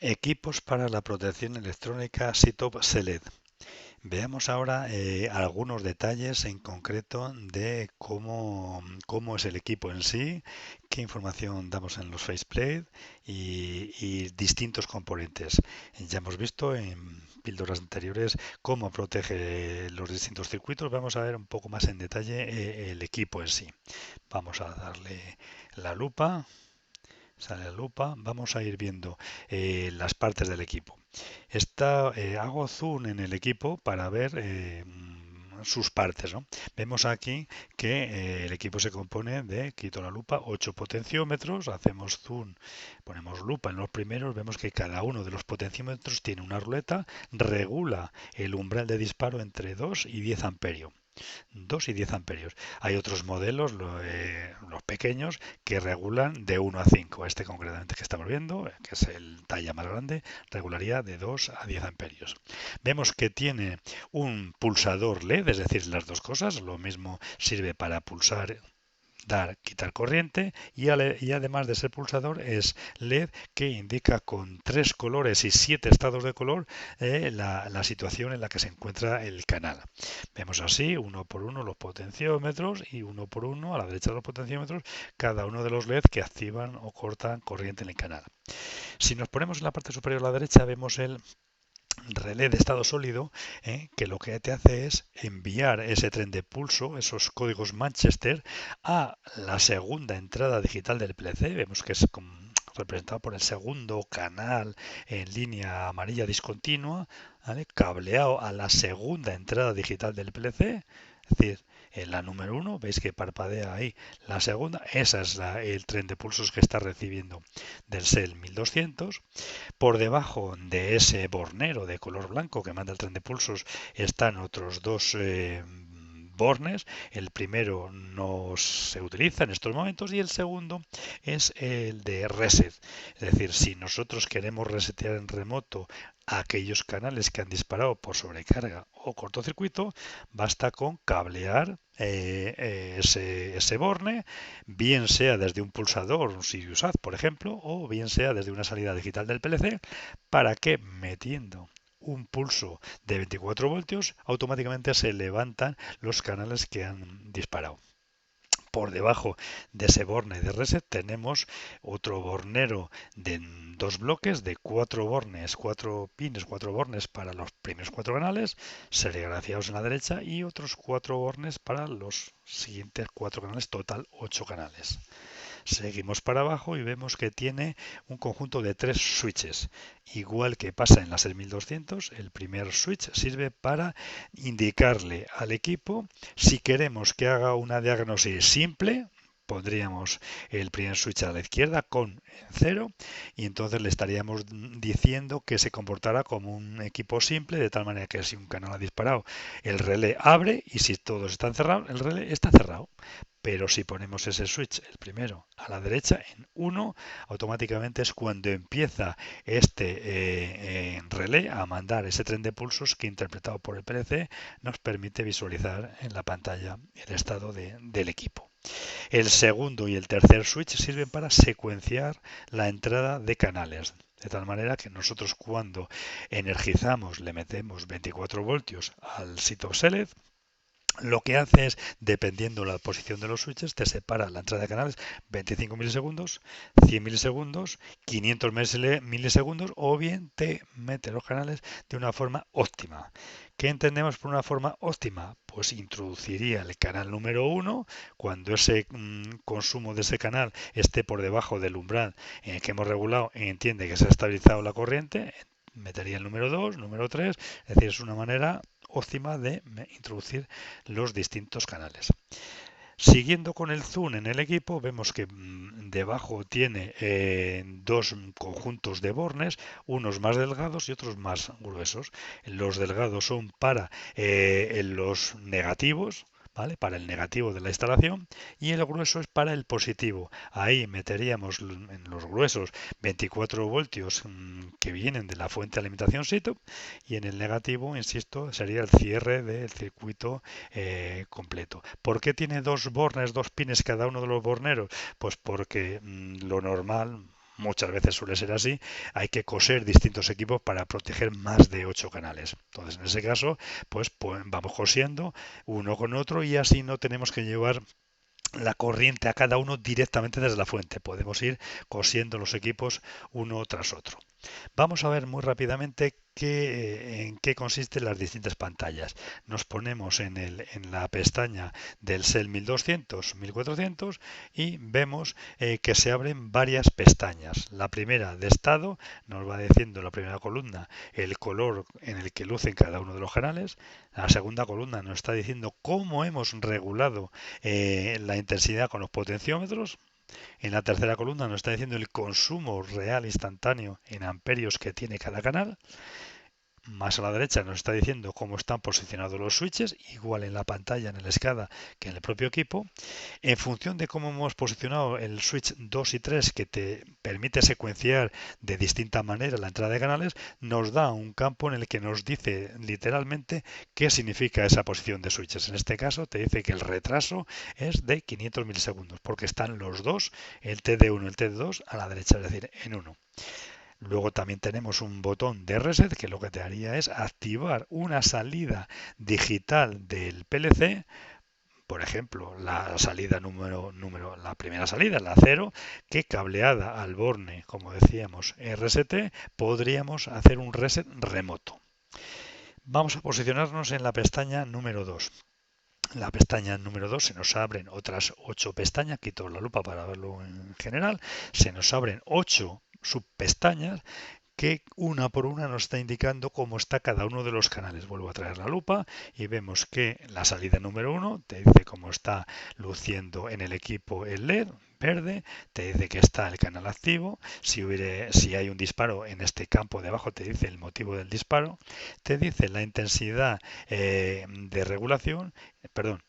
Equipos para la protección electrónica SITOP SELED. Veamos ahora algunos detalles en concreto de cómo es el equipo en sí, qué información damos en los faceplate y distintos componentes. Ya hemos visto en píldoras anteriores cómo protege los distintos circuitos. Vamos a ver un poco más en detalle el equipo en sí. Vamos a darle la lupa. Sale la lupa, vamos a ir viendo las partes del equipo. Hago zoom en el equipo para ver sus partes, ¿no? Vemos aquí que el equipo se compone de, quito la lupa, 8 potenciómetros, hacemos zoom, ponemos lupa en los primeros, vemos que cada uno de los potenciómetros tiene una ruleta, regula el umbral de disparo entre 2 y 10 amperios. 2 y 10 amperios. Hay otros modelos, los pequeños, que regulan de 1 a 5. Este concretamente que estamos viendo, que es el talla más grande, regularía de 2 a 10 amperios. Vemos que tiene un pulsador LED, es decir, las dos cosas. Lo mismo sirve para pulsar, dar, quitar corriente y además de ser pulsador es LED que indica con 3 colores y 7 estados de color la situación en la que se encuentra el canal. Vemos así uno por uno los potenciómetros y uno por uno a la derecha de los potenciómetros cada uno de los LED que activan o cortan corriente en el canal. Si nos ponemos en la parte superior a la derecha vemos el relé de estado sólido, que lo que te hace es enviar ese tren de pulso, esos códigos Manchester, a la segunda entrada digital del PLC. Vemos que es representado por el segundo canal en línea amarilla discontinua, ¿vale? Cableado a la segunda entrada digital del PLC, es decir, en la número uno, veis que parpadea ahí la segunda, esa es el tren de pulsos que está recibiendo del SEL 1200. Por debajo de ese bornero de color blanco que manda el tren de pulsos están otros dos bornes. El primero no se utiliza en estos momentos y el segundo es el de reset. Es decir, si nosotros queremos resetear en remoto aquellos canales que han disparado por sobrecarga o cortocircuito, basta con cablear ese borne, bien sea desde un pulsador, un Sirius AD, por ejemplo, o bien sea desde una salida digital del PLC, para que metiendo un pulso de 24 voltios automáticamente se levantan los canales que han disparado. Por debajo de ese borne de reset tenemos otro bornero de dos bloques de cuatro bornes, cuatro pines, cuatro bornes para los primeros cuatro canales serigrafiados en la derecha y otros cuatro bornes para los siguientes cuatro canales, total 8 canales. Seguimos para abajo y vemos que tiene un conjunto de tres switches. Igual que pasa en la 6200, el primer switch sirve para indicarle al equipo si queremos que haga una diagnosis simple. Pondríamos el primer switch a la izquierda con 0 y entonces le estaríamos diciendo que se comportará como un equipo simple, de tal manera que si un canal ha disparado, el relé abre y si todos están cerrados, el relé está cerrado. Pero si ponemos ese switch, el primero, a la derecha, en 1, automáticamente es cuando empieza relé a mandar ese tren de pulsos que, interpretado por el PLC, nos permite visualizar en la pantalla el estado del equipo. El segundo y el tercer switch sirven para secuenciar la entrada de canales. De tal manera que nosotros cuando energizamos, le metemos 24 voltios al SITOP SELED, lo que hace es, dependiendo de la posición de los switches, te separa la entrada de canales 25 milisegundos, 100 milisegundos, 500 milisegundos o bien te mete los canales de una forma óptima. ¿Qué entendemos por una forma óptima? Pues introduciría el canal número 1 cuando ese consumo de ese canal esté por debajo del umbral en el que hemos regulado y entiende que se ha estabilizado la corriente, metería el número 2, número 3, es decir, es una manera óptima de introducir los distintos canales. Siguiendo con el zoom en el equipo, vemos que debajo tiene dos conjuntos de bornes, unos más delgados y otros más gruesos. Los delgados son para los negativos, ¿vale? Para el negativo de la instalación y el grueso es para el positivo. Ahí meteríamos en los gruesos 24 voltios que vienen de la fuente de alimentación SITOP y en el negativo, insisto, sería el cierre del circuito completo. ¿Por qué tiene dos bornes, dos pines cada uno de los borneros? Pues porque lo normal, muchas veces suele ser así, hay que coser distintos equipos para proteger más de 8 canales. Entonces, en ese caso, pues vamos cosiendo uno con otro y así no tenemos que llevar la corriente a cada uno directamente desde la fuente. Podemos ir cosiendo los equipos uno tras otro. Vamos a ver muy rápidamente en qué consisten las distintas pantallas. Nos ponemos en la pestaña del SEL 1200, 1400 y vemos que se abren varias pestañas. La primera de estado nos va diciendo en la primera columna el color en el que lucen cada uno de los canales. La segunda columna nos está diciendo cómo hemos regulado la intensidad con los potenciómetros. En la tercera columna nos está diciendo el consumo real instantáneo en amperios que tiene cada canal. Más a la derecha nos está diciendo cómo están posicionados los switches, igual en la pantalla, en el SCADA que en el propio equipo. En función de cómo hemos posicionado el switch 2 y 3, que te permite secuenciar de distinta manera la entrada de canales, nos da un campo en el que nos dice literalmente qué significa esa posición de switches. En este caso te dice que el retraso es de 500 milisegundos, porque están los dos, el TD1 y el TD2, a la derecha, es decir, en uno. Luego también tenemos un botón de reset que lo que te haría es activar una salida digital del PLC, por ejemplo, la salida la primera salida, la 0, que cableada al borne, como decíamos, RST, podríamos hacer un reset remoto. Vamos a posicionarnos en la pestaña número 2. En la pestaña número 2 se nos abren otras 8 pestañas, quito la lupa para verlo en general, se nos abren 8 subpestañas que una por una nos está indicando cómo está cada uno de los canales. Vuelvo a traer la lupa y vemos que la salida número 1 te dice cómo está luciendo en el equipo el LED verde, te dice que está el canal activo, si hay un disparo en este campo de abajo te dice el motivo del disparo, te dice la intensidad de regulación, perdón,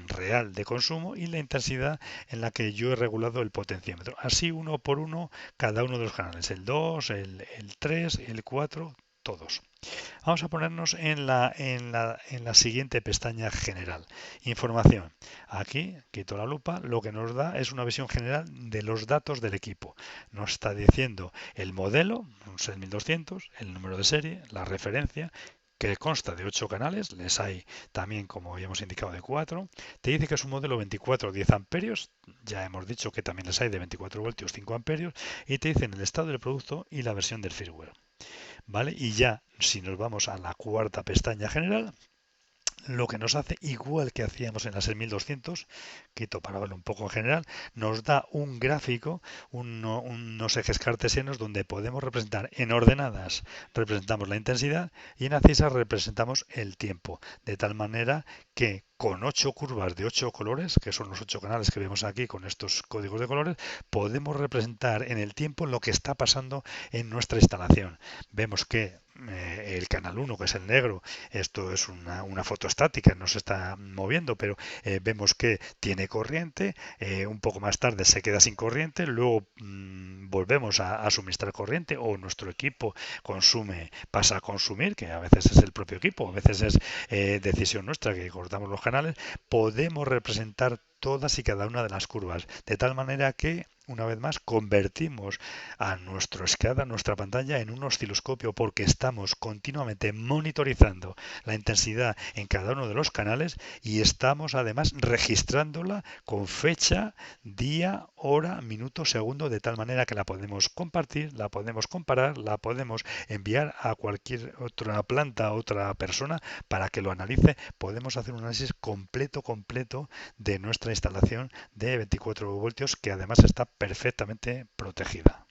real de consumo y la intensidad en la que yo he regulado el potenciómetro. Así uno por uno cada uno de los canales, el 2, el 3, el 4, todos. Vamos a ponernos en la siguiente pestaña general. Información. Aquí, quito la lupa, lo que nos da es una visión general de los datos del equipo. Nos está diciendo el modelo, un 6200, el número de serie, la referencia, que consta de 8 canales, les hay también, como habíamos indicado, de 4. Te dice que es un modelo 24-10 amperios, ya hemos dicho que también les hay de 24 voltios 5 amperios, y te dicen el estado del producto y la versión del firmware. ¿Vale? Y ya, si nos vamos a la cuarta pestaña general, lo que nos hace, igual que hacíamos en la 6200, quito para verlo un poco en general, nos da un gráfico, unos ejes cartesianos donde podemos representar en ordenadas, representamos la intensidad y en abscisas representamos el tiempo, de tal manera que con 8 curvas de 8 colores, que son los 8 canales que vemos aquí con estos códigos de colores, podemos representar en el tiempo lo que está pasando en nuestra instalación. Vemos que el canal 1, que es el negro, esto es una foto estática, no se está moviendo, pero vemos que tiene corriente, un poco más tarde se queda sin corriente, luego volvemos a suministrar corriente o nuestro equipo pasa a consumir, que a veces es el propio equipo, a veces es decisión nuestra que cortamos los canales. Podemos representar todas y cada una de las curvas, de tal manera que, una vez más, convertimos a nuestro SCADA, nuestra pantalla, en un osciloscopio, porque estamos continuamente monitorizando la intensidad en cada uno de los canales y estamos además registrándola con fecha, día, hora, minuto, segundo, de tal manera que la podemos compartir, la podemos comparar, la podemos enviar a cualquier otra planta, otra persona para que lo analice. Podemos hacer un análisis completo de nuestra instalación de 24 voltios, que además está perfectamente protegida.